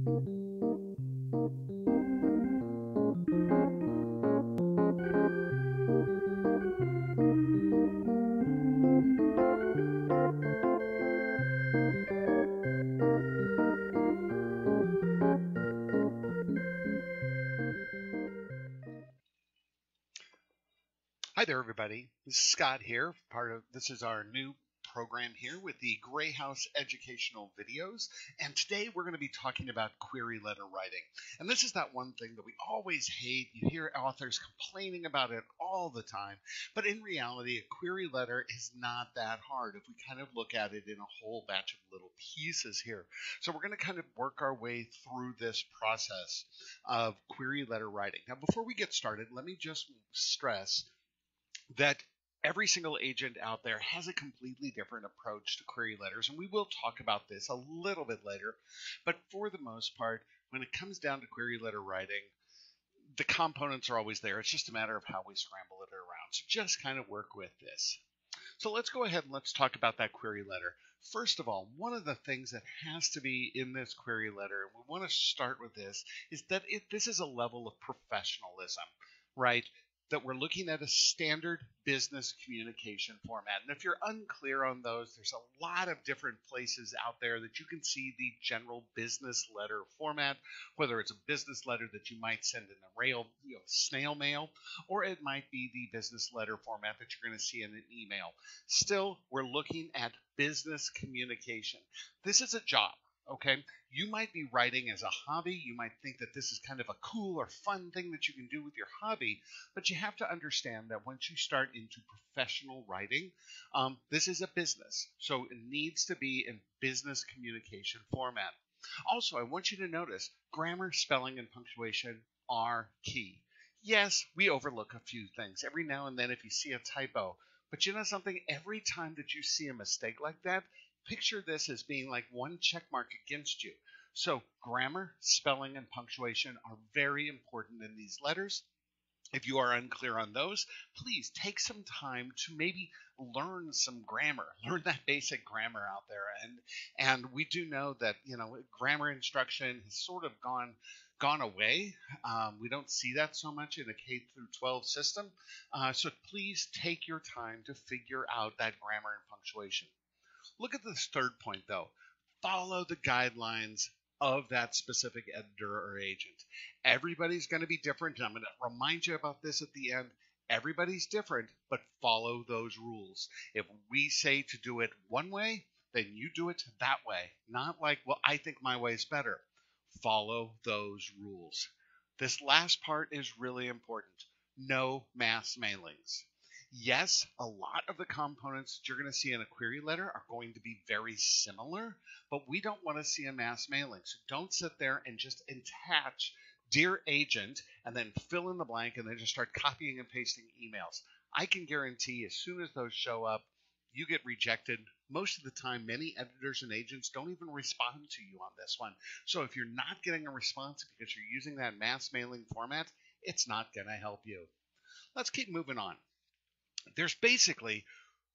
Hi there, everybody. This is Scott here. This is our new program here with the Gray House Educational Videos, and today we're going to be talking about query letter writing. And this is that one thing that we always hate. You hear authors complaining about it all the time, but in reality, a query letter is not that hard if we kind of look at it in a whole batch of little pieces here. So we're going to kind of work our way through this process of query letter writing. Now, before we get started, let me just stress that every single agent out there has a completely different approach to query letters, and we will talk about this a little bit later. But for the most part, when it comes down to query letter writing, the components are always there. It's just a matter of how we scramble it around. So just kind of work with this. So let's go ahead and let's talk about that query letter. First of all, one of the things that has to be in this query letter, and we want to start with this, is that this is a level of professionalism, right? That we're looking at a standard business communication format. And if you're unclear on those, there's a lot of different places out there that you can see the general business letter format, whether it's a business letter that you might send in a snail mail, or it might be the business letter format that you're going to see in an email. Still, we're looking at business communication. This is a job. Okay, you might be writing as a hobby. You might think that this is kind of a cool or fun thing that you can do with your hobby, but you have to understand that once you start into professional writing, this is a business. So it needs to be in business communication format. Also, I want you to notice grammar, spelling, and punctuation are key. Yes, we overlook a few things every now and then if you see a typo, but you know something? Every time that you see a mistake like that, picture this as being like one check mark against you. So grammar, spelling, and punctuation are very important in these letters. If you are unclear on those, please take some time to maybe learn some grammar, learn that basic grammar out there. And we do know that, grammar instruction has sort of gone away. We don't see that so much in a K through 12 system. So please take your time to figure out that grammar and punctuation. Look at this third point, though. Follow the guidelines of that specific editor or agent. Everybody's going to be different, and I'm going to remind you about this at the end. Everybody's different, but follow those rules. If we say to do it one way, then you do it that way. Not like, well, I think my way is better. Follow those rules. This last part is really important. No mass mailings. Yes, a lot of the components that you're going to see in a query letter are going to be very similar, but we don't want to see a mass mailing. So don't sit there and just attach "Dear Agent" and then fill in the blank and then just start copying and pasting emails. I can guarantee as soon as those show up, you get rejected. Most of the time, many editors and agents don't even respond to you on this one. So if you're not getting a response because you're using that mass mailing format, it's not going to help you. Let's keep moving on. There's basically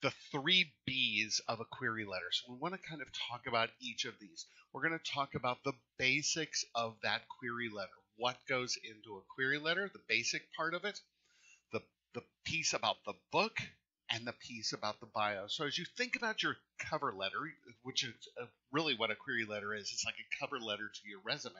the 3 B's of a query letter. So we want to kind of talk about each of these. We're going to talk about the basics of that query letter. What goes into a query letter, the basic part of it, the piece about the book, and the piece about the bio. So as you think about your cover letter, which is really what a query letter is, it's like a cover letter to your resume.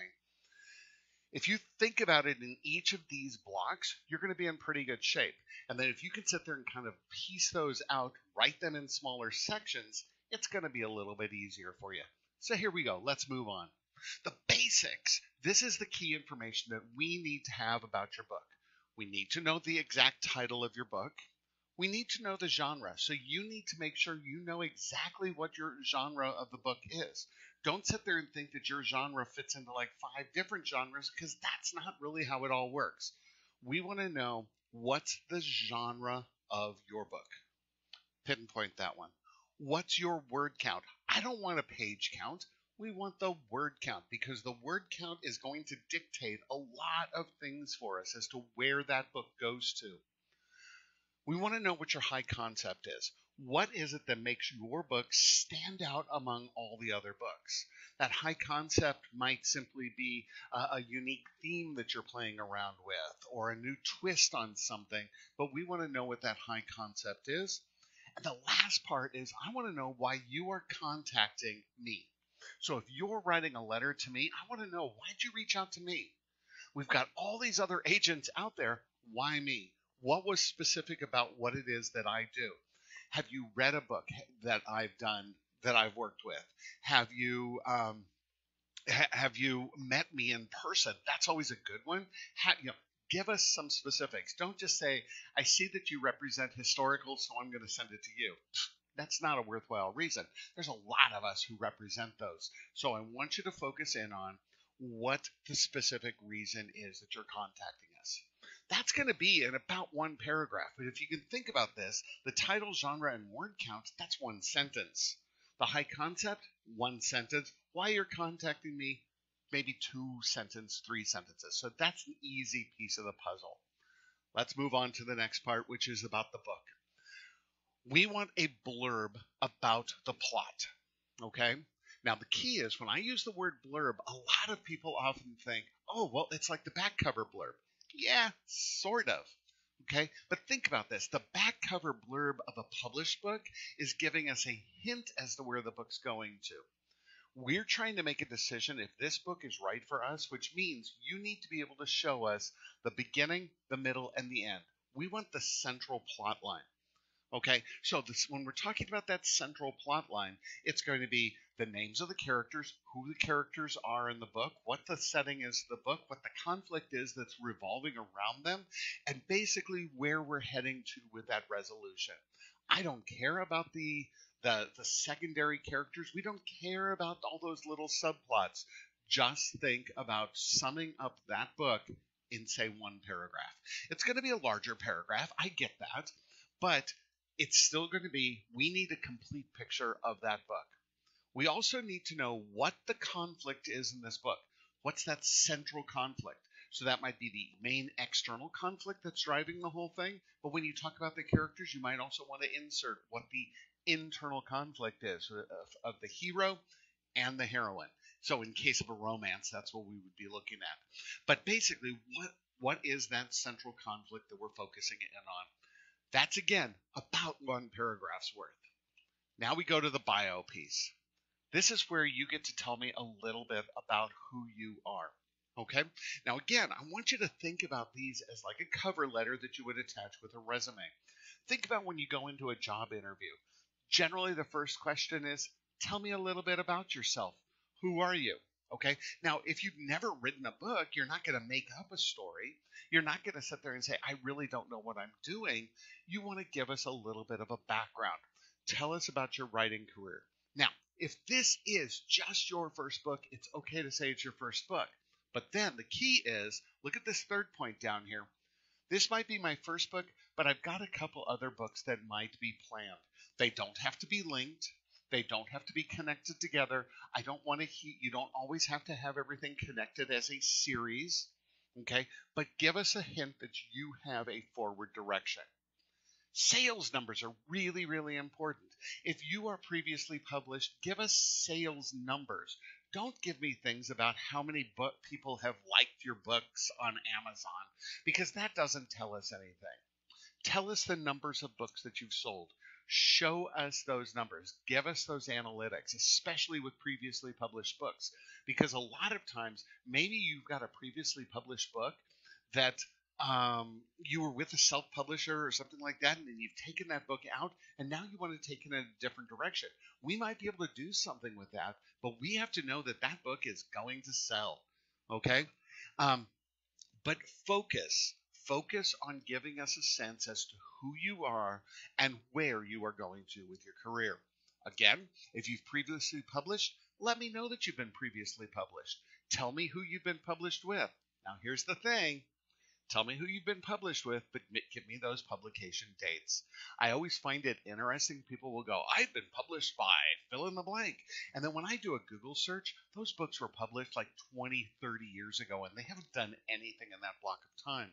If you think about it in each of these blocks, you're going to be in pretty good shape. And then if you can sit there and kind of piece those out, write them in smaller sections, it's going to be a little bit easier for you. So here we go. Let's move on. The basics. This is the key information that we need to have about your book. We need to know the exact title of your book. We need to know the genre. So you need to make sure you know exactly what your genre of the book is. Don't sit there and think that your genre fits into like 5 different genres, because that's not really how it all works. We want to know what's the genre of your book. Pinpoint that one. What's your word count? I don't want a page count. We want the word count, because the word count is going to dictate a lot of things for us as to where that book goes to. We want to know what your high concept is. What is it that makes your book stand out among all the other books? That high concept might simply be a unique theme that you're playing around with or a new twist on something, but we want to know what that high concept is. And the last part is I want to know why you are contacting me. So if you're writing a letter to me, I want to know, why'd you reach out to me? We've got all these other agents out there. Why me? What was specific about what it is that I do? Have you read a book that I've done, that I've worked with? Have you met me in person? That's always a good one. Give us some specifics. Don't just say, I see that you represent historical, so I'm going to send it to you. That's not a worthwhile reason. There's a lot of us who represent those. So I want you to focus in on what the specific reason is that you're contacting us. That's going to be in about one paragraph. But if you can think about this, the title, genre, and word count, that's one sentence. The high concept, one sentence. Why you're contacting me, maybe 2 sentences, 3 sentences. So that's an easy piece of the puzzle. Let's move on to the next part, which is about the book. We want a blurb about the plot, okay? Now, the key is when I use the word blurb, a lot of people often think, oh, well, it's like the back cover blurb. Yeah, sort of, okay? But think about this. The back cover blurb of a published book is giving us a hint as to where the book's going to. We're trying to make a decision if this book is right for us, which means you need to be able to show us the beginning, the middle, and the end. We want the central plot line. Okay, so when we're talking about that central plot line, it's going to be the names of the characters, who the characters are in the book, what the setting is of the book, what the conflict is that's revolving around them, and basically where we're heading to with that resolution. I don't care about the secondary characters. We don't care about all those little subplots. Just think about summing up that book in, say, one paragraph. It's going to be a larger paragraph. I get that. But it's still going to be, we need a complete picture of that book. We also need to know what the conflict is in this book. What's that central conflict? So that might be the main external conflict that's driving the whole thing. But when you talk about the characters, you might also want to insert what the internal conflict is of the hero and the heroine. So in case of a romance, that's what we would be looking at. But basically, what is that central conflict that we're focusing in on? That's, again, about one paragraph's worth. Now we go to the bio piece. This is where you get to tell me a little bit about who you are. Okay? Now, again, I want you to think about these as like a cover letter that you would attach with a resume. Think about when you go into a job interview. Generally, the first question is, tell me a little bit about yourself. Who are you? Okay. Now, if you've never written a book, you're not going to make up a story. You're not going to sit there and say, I really don't know what I'm doing. You want to give us a little bit of a background. Tell us about your writing career. Now, if this is just your first book, it's okay to say it's your first book. But then the key is, look at this third point down here. This might be my first book, but I've got a couple other books that might be planned. They don't have to be linked. They don't have to be connected together. You don't always have to have everything connected as a series, okay? But give us a hint that you have a forward direction. Sales numbers are really, really important. If you are previously published, give us sales numbers. Don't give me things about how many people have liked your books on Amazon, because that doesn't tell us anything. Tell us the numbers of books that you've sold. Show us those numbers. Give us those analytics, especially with previously published books. Because a lot of times, maybe you've got a previously published book that you were with a self-publisher or something like that, and then you've taken that book out, and now you want to take it in a different direction. We might be able to do something with that, but we have to know that that book is going to sell, okay? But focus on giving us a sense as to who you are and where you are going to with your career. Again, if you've previously published, let me know that you've been previously published. Tell me who you've been published with. Now, here's the thing. Tell me who you've been published with, but give me those publication dates. I always find it interesting. People will go, I've been published by fill in the blank. And then when I do a Google search, those books were published like 20, 30 years ago, and they haven't done anything in that block of time.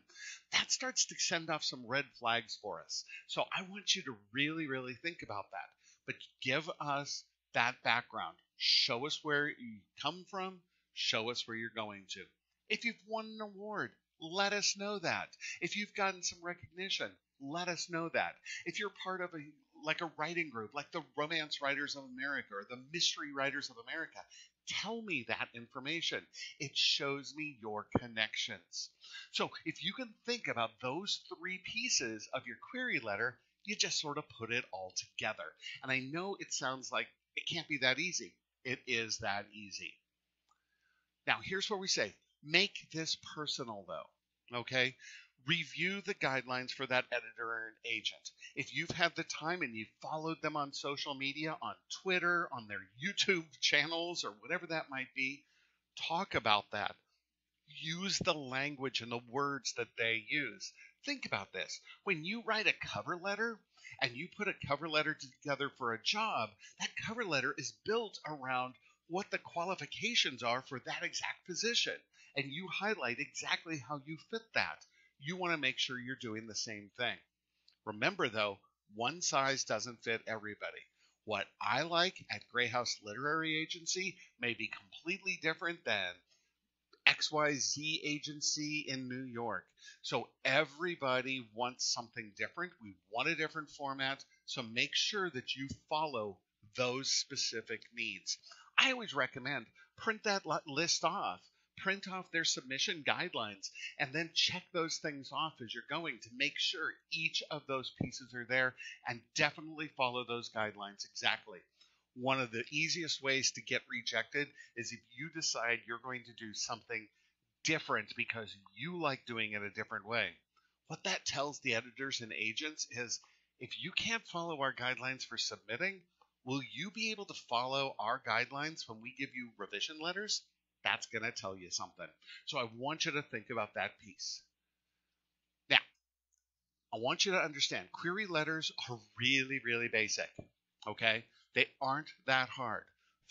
That starts to send off some red flags for us. So I want you to really, really think about that. But give us that background. Show us where you come from. Show us where you're going to. If you've won an award, let us know that. If you've gotten some recognition, let us know that. If you're part of a writing group, like the Romance Writers of America or the Mystery Writers of America, tell me that information. It shows me your connections. So if you can think about those three pieces of your query letter, you just sort of put it all together. And I know it sounds like it can't be that easy. It is that easy. Now, here's where we say, make this personal, though, okay? Review the guidelines for that editor and agent. If you've had the time and you've followed them on social media, on Twitter, on their YouTube channels, or whatever that might be, talk about that. Use the language and the words that they use. Think about this. When you write a cover letter and you put a cover letter together for a job, that cover letter is built around what the qualifications are for that exact position. And you highlight exactly how you fit that. You want to make sure you're doing the same thing. Remember, though, one size doesn't fit everybody. What I like at Gray House Literary Agency may be completely different than XYZ agency in New York. So everybody wants something different. We want a different format. So make sure that you follow those specific needs. I always recommend print that list off. Print off their submission guidelines and then check those things off as you're going to make sure each of those pieces are there, and definitely follow those guidelines exactly. One of the easiest ways to get rejected is if you decide you're going to do something different because you like doing it a different way. What that tells the editors and agents is, if you can't follow our guidelines for submitting, will you be able to follow our guidelines when we give you revision letters? That's going to tell you something. So I want you to think about that piece. Now, I want you to understand, query letters are really, really basic, okay? They aren't that hard.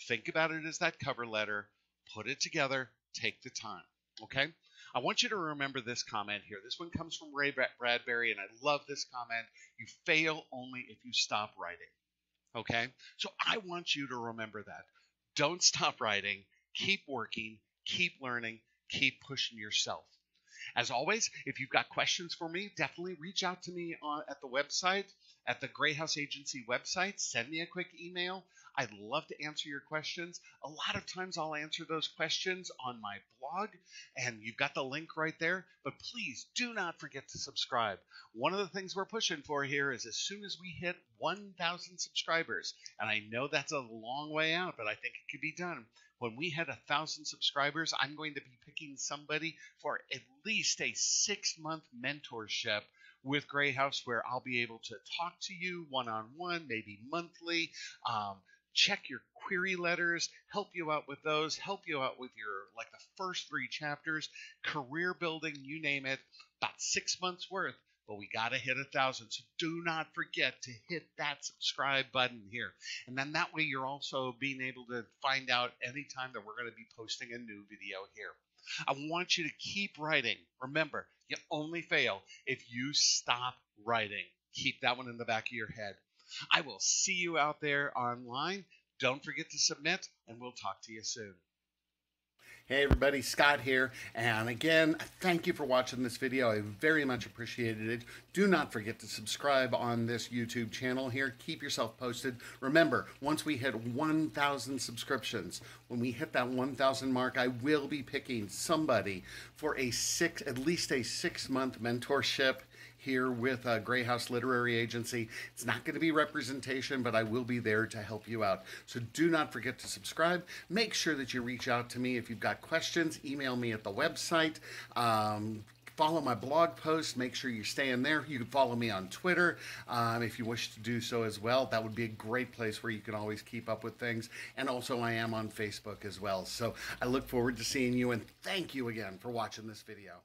Think about it as that cover letter. Put it together. Take the time, okay? I want you to remember this comment here. This one comes from Ray Bradbury, and I love this comment. You fail only if you stop writing, okay? So I want you to remember that. Don't stop writing. Keep working, keep learning, keep pushing yourself. As always, if you've got questions for me, definitely reach out to me at the website, at the Gray House Agency website. Send me a quick email. I'd love to answer your questions. A lot of times I'll answer those questions on my blog, and you've got the link right there. But please do not forget to subscribe. One of the things we're pushing for here is as soon as we hit 1,000 subscribers, and I know that's a long way out, but I think it could be done. When we hit 1,000 subscribers, I'm going to be picking somebody for at least a 6-month mentorship with Gray House, where I'll be able to talk to you one-on-one, maybe monthly, check your query letters, help you out with those, help you out with your, like, the first 3 chapters, career building, you name it, about 6 months worth. But we got to hit 1,000. So do not forget to hit that subscribe button here. And then that way you're also being able to find out anytime that we're going to be posting a new video here. I want you to keep writing. Remember, you only fail if you stop writing. Keep that one in the back of your head. I will see you out there online. Don't forget to submit, and we'll talk to you soon. Hey everybody, Scott here, and again, thank you for watching this video. I very much appreciated it. Do not forget to subscribe on this YouTube channel here. Keep yourself posted. Remember, once we hit 1,000 subscriptions, when we hit that 1,000 mark, I will be picking somebody for at least a 6-month mentorship here with Gray House Literary Agency. It's not going to be representation, but I will be there to help you out. So do not forget to subscribe. Make sure that you reach out to me if you've got questions. Email me at the website. Follow my blog post. Make sure you're staying there. You can follow me on Twitter if you wish to do so as well. That would be a great place where you can always keep up with things. And also I am on Facebook as well. So I look forward to seeing you, and thank you again for watching this video.